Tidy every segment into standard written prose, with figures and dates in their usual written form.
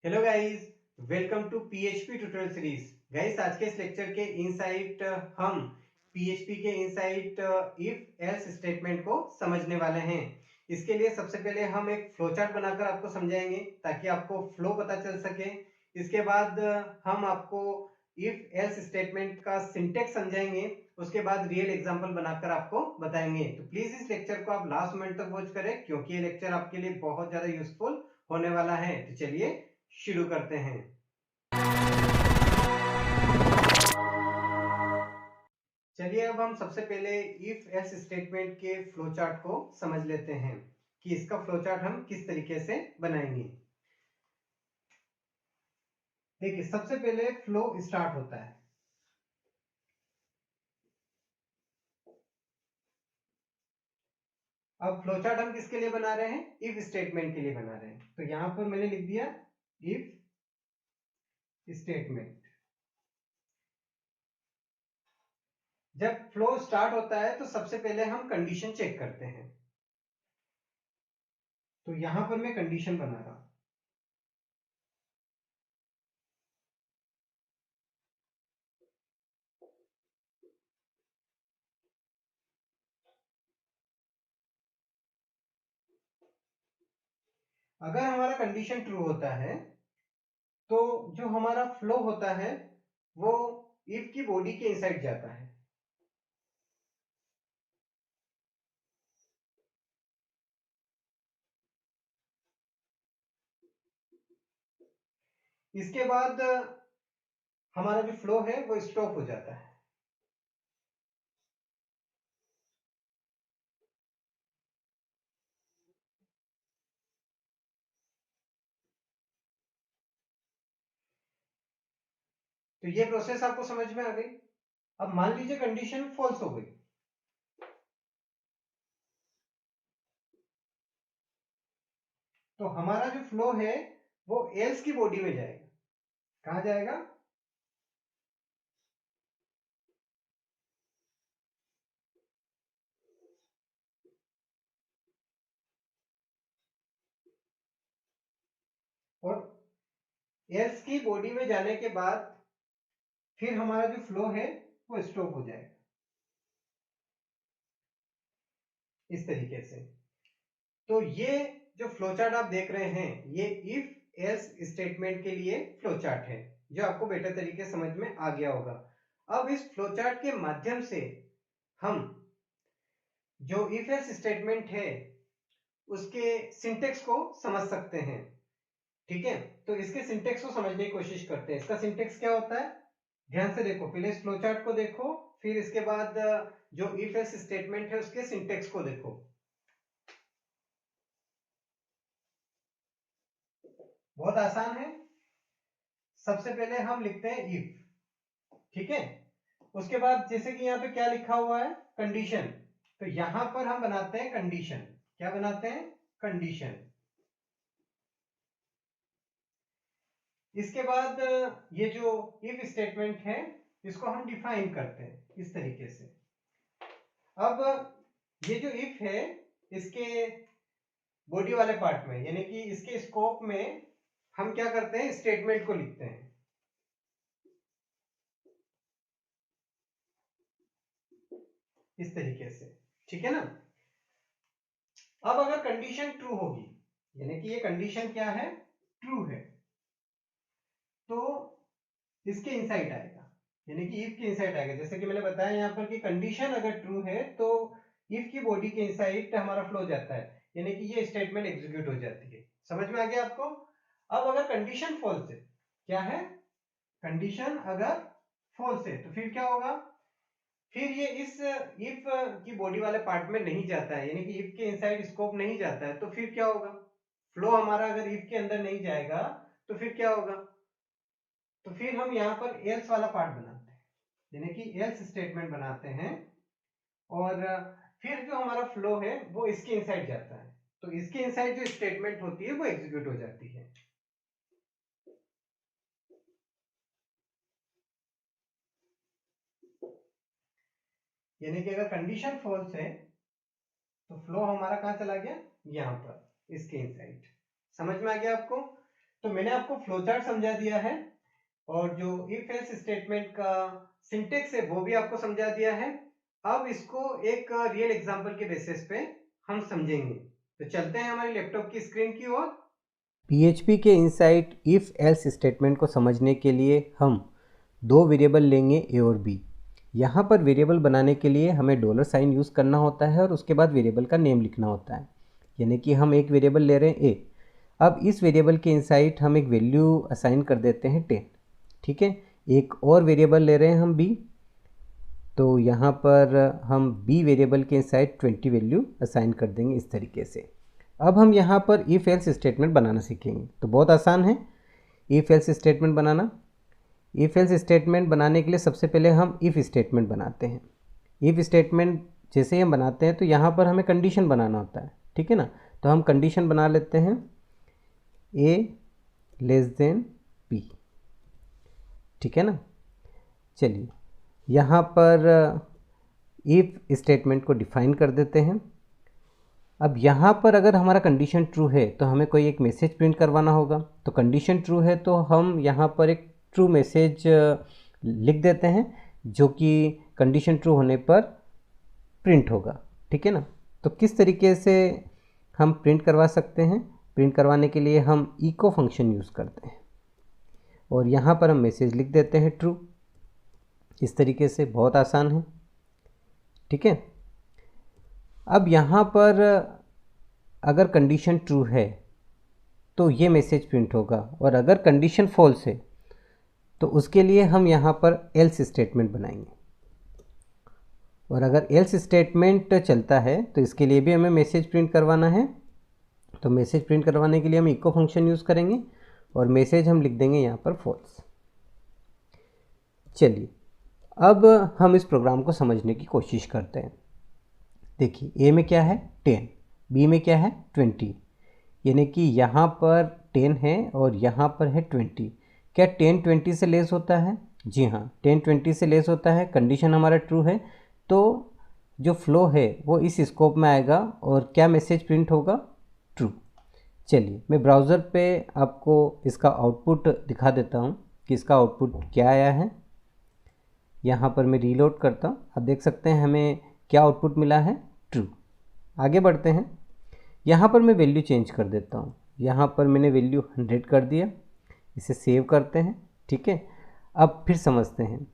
Hello guys, welcome to PHP tutorial series. Guys, आज के इस लेक्चर के इनसाइट हम पीएचपी के इनसाइट इफ एल्स स्टेटमेंट को समझने वाले हैं। इसके लिए सबसे पहले हम एक फ्लो चार्ट बनाकर आपको समझाएंगे ताकि आपको फ्लो पता चल सके। इसके बाद हम आपको इफ एल्स स्टेटमेंट का सिंटेक्स समझाएंगे। उसके बाद रियल एग्जांपल बनाकर आपको बताएंगे। तो प्लीज इस लेक्चर को आप लास्ट मिनट तक वॉच करें क्योंकि ये लेक्चर आपके लिए बहुत ज्यादा यूजफुल होने वाला है। तो चलिए शुरू करते हैं। चलिए अब हम सबसे पहले इफ एल्स स्टेटमेंट के फ्लो चार्ट को समझ लेते हैं कि इसका फ्लो चार्ट हम किस तरीके से बनाएंगे। देखिए, सबसे पहले फ्लो स्टार्ट होता है। अब फ्लो चार्ट हम किसके लिए बना रहे हैं? इफ स्टेटमेंट के लिए बना रहे हैं। तो यहां पर मैंने लिख दिया इफ स्टेटमेंट। जब फ्लो स्टार्ट होता है तो सबसे पहले हम कंडीशन चेक करते हैं। तो यहां पर मैं कंडीशन बना रहा हूं। अगर हमारा कंडीशन ट्रू होता है तो जो हमारा फ्लो होता है वो इफ की बॉडी के इनसाइड जाता है। इसके बाद हमारा जो फ्लो है वो स्टॉप हो जाता है। तो ये प्रोसेस आपको समझ में आ गई। अब मान लीजिए कंडीशन फॉल्स हो गई। तो हमारा जो फ्लो है वो एल्स की बॉडी में जाएगा। कहां जाएगा? और एल्स की बॉडी में जाने के बाद फिर हमारा जो फ्लो है वो स्टॉप हो जाएगा इस तरीके से। तो ये जो फ्लो चार्ट आप देख रहे हैं ये इफ एल्स स्टेटमेंट के लिए फ्लो चार्ट है जो आपको बेटर तरीके से समझ में आ गया होगा। अब इस फ्लो चार्ट के माध्यम से हम जो इफ एल्स स्टेटमेंट है उसके सिंटेक्स को समझ सकते हैं। ठीक है, तो इसके सिंटेक्स को समझने की कोशिश करते हैं। इसका सिंटेक्स क्या होता है, ध्यान से देखो। पहले इस फ्लो चार्ट को देखो, फिर इसके बाद जो इफ एल्स स्टेटमेंट है उसके सिंटेक्स को देखो। बहुत आसान है। सबसे पहले हम लिखते हैं इफ। ठीक है, उसके बाद जैसे कि यहाँ पे क्या लिखा हुआ है, कंडीशन। तो यहां पर हम बनाते हैं कंडीशन। क्या बनाते हैं? कंडीशन। इसके बाद ये जो इफ स्टेटमेंट है इसको हम डिफाइन करते हैं इस तरीके से। अब ये जो इफ है इसके बॉडी वाले पार्ट में यानी कि इसके स्कोप में हम क्या करते हैं, स्टेटमेंट को लिखते हैं इस तरीके से। ठीक है ना। अब अगर कंडीशन ट्रू होगी यानी कि ये कंडीशन क्या है, ट्रू है, तो इसके इनसाइड आएगा यानी कि इफ के इनसाइड आएगा। जैसे कि मैंने बताया यहाँ पर कि कंडीशन अगर ट्रू है तो इफ की बॉडी के इनसाइड हमारा फ्लो जाता है यानी कि ये स्टेटमेंट एग्जीक्यूट हो जाती है। समझ में आ गया आपको? अब अगर कंडीशन फॉल्स है, क्या है, कंडीशन अगर फॉल्स है तो फिर क्या होगा, फिर ये इस इफ की बॉडी वाले पार्ट में नहीं जाता है यानी कि इफ के इनसाइड स्कोप नहीं जाता है। तो फिर क्या होगा, फ्लो हमारा अगर इफ के अंदर नहीं जाएगा तो फिर क्या होगा, तो फिर हम यहाँ पर एल्स वाला पार्ट बनाते हैं यानी कि एल्स स्टेटमेंट बनाते हैं। और फिर जो हमारा फ्लो है वो इसके इनसाइड जाता है। तो इसके इनसाइड जो स्टेटमेंट होती है वो एग्जीक्यूट हो जाती है। यानी कि अगर कंडीशन फॉल्स है तो फ्लो हमारा कहां चला गया, यहां पर इसके इनसाइड। समझ में आ गया आपको? तो मैंने आपको फ्लो चार्ट समझा दिया है और जो इफ एल्स स्टेटमेंट का सिंटेक्स है वो भी आपको समझा दिया है। अब इसको एक रियल एग्जांपल के बेसिस पे हम समझेंगे। तो चलते हैं हमारी लैपटॉप की स्क्रीन की ओर। PHP के इनसाइड इफ एल्स स्टेटमेंट को समझने के लिए हम दो वेरिएबल लेंगे ए और बी। यहाँ पर वेरिएबल बनाने के लिए हमें डॉलर साइन यूज़ करना होता है और उसके बाद वेरिएबल का नेम लिखना होता है। यानी कि हम एक वेरिएबल ले रहे हैं ए। अब इस वेरिएबल के इनसाइड हम एक वैल्यू असाइन कर देते हैं 10। ठीक है, एक और वेरिएबल ले रहे हैं हम बी, तो यहाँ पर हम बी वेरिएबल के इनसाइड 20 वैल्यू असाइन कर देंगे इस तरीके से। अब हम यहाँ पर इफ एल्स स्टेटमेंट बनाना सीखेंगे। तो बहुत आसान है if else statement banana. If else statement बनाने के लिए सबसे पहले हम इफ़ स्टेटमेंट बनाते हैं। इफ़ स्टेटमेंट जैसे ही हम बनाते हैं तो यहाँ पर हमें कंडीशन बनाना होता है, ठीक है ना। तो हम कंडीशन बना लेते हैं ए लेस देन बी, ठीक है ना। चलिए यहाँ पर इफ़ स्टेटमेंट को डिफाइन कर देते हैं। अब यहाँ पर अगर हमारा कंडीशन ट्रू है तो हमें कोई एक मैसेज प्रिंट करवाना होगा। तो कंडीशन ट्रू है तो हम यहाँ पर एक ट्रू मैसेज लिख देते हैं जो कि कंडीशन ट्रू होने पर प्रिंट होगा, ठीक है ना। तो किस तरीके से हम प्रिंट करवा सकते हैं? प्रिंट करवाने के लिए हम इको फंक्शन यूज़ करते हैं और यहाँ पर हम मैसेज लिख देते हैं ट्रू। इस तरीके से बहुत आसान है, ठीक है। अब यहाँ पर अगर कंडीशन ट्रू है तो ये मैसेज प्रिंट होगा और अगर कंडीशन फॉल्स है तो उसके लिए हम यहाँ पर एल्स स्टेटमेंट बनाएंगे। और अगर एल्स स्टेटमेंट चलता है तो इसके लिए भी हमें मैसेज प्रिंट करवाना है। तो मैसेज प्रिंट करवाने के लिए हम इको फंक्शन यूज़ करेंगे और मैसेज हम लिख देंगे यहाँ पर फॉल्स। चलिए अब हम इस प्रोग्राम को समझने की कोशिश करते हैं। देखिए ए में क्या है 10, बी में क्या है 20, यानी कि यहाँ पर 10 है और यहाँ पर है 20। क्या 10 20 से लेस होता है? जी हाँ, 10 20 से लेस होता है। कंडीशन हमारा ट्रू है तो जो फ्लो है वो इस स्कोप में आएगा और क्या मैसेज प्रिंट होगा? ट्रू। चलिए मैं ब्राउज़र पे आपको इसका आउटपुट दिखा देता हूँ कि इसका आउटपुट क्या आया है। यहाँ पर मैं रीलोड करता हूँ, आप देख सकते हैं हमें क्या आउटपुट मिला है? ट्रू। आगे बढ़ते हैं। यहाँ पर मैं वैल्यू चेंज कर देता हूँ। यहाँ पर मैंने वैल्यू 100 कर दिया। इसे सेव करते हैं, ठीक है। अब फिर समझते हैं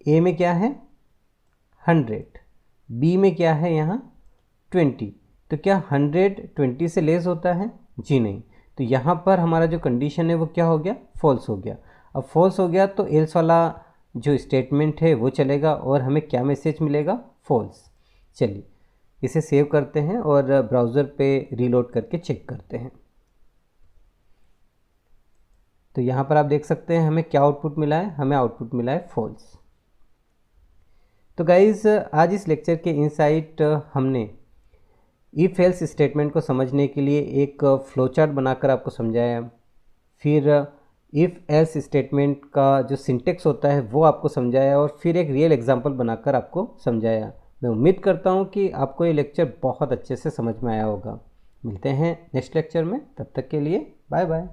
ए में क्या है 100, बी में क्या है यहाँ 20। तो क्या 100 20 से लेस होता है? जी नहीं। तो यहाँ पर हमारा जो कंडीशन है वो क्या हो गया? फॉल्स हो गया। अब फॉल्स हो गया तो एल्स वाला जो स्टेटमेंट है वो चलेगा और हमें क्या मैसेज मिलेगा? फॉल्स। चलिए इसे सेव करते हैं और ब्राउज़र पे रीलोड करके चेक करते हैं। तो यहाँ पर आप देख सकते हैं हमें क्या आउटपुट मिला है? हमें आउटपुट मिला है फॉल्स। तो गाइज़ आज इस लेक्चर के इनसाइट हमने इफ एल्स स्टेटमेंट को समझने के लिए एक फ्लो चार्ट बनाकर आपको समझाया। फिर इफ़ एल्स स्टेटमेंट का जो सिंटेक्स होता है वो आपको समझाया और फिर एक रियल एग्जांपल बनाकर आपको समझाया। मैं उम्मीद करता हूँ कि आपको ये लेक्चर बहुत अच्छे से समझ में आया होगा। मिलते हैं नेक्स्ट लेक्चर में, तब तक के लिए बाय बाय।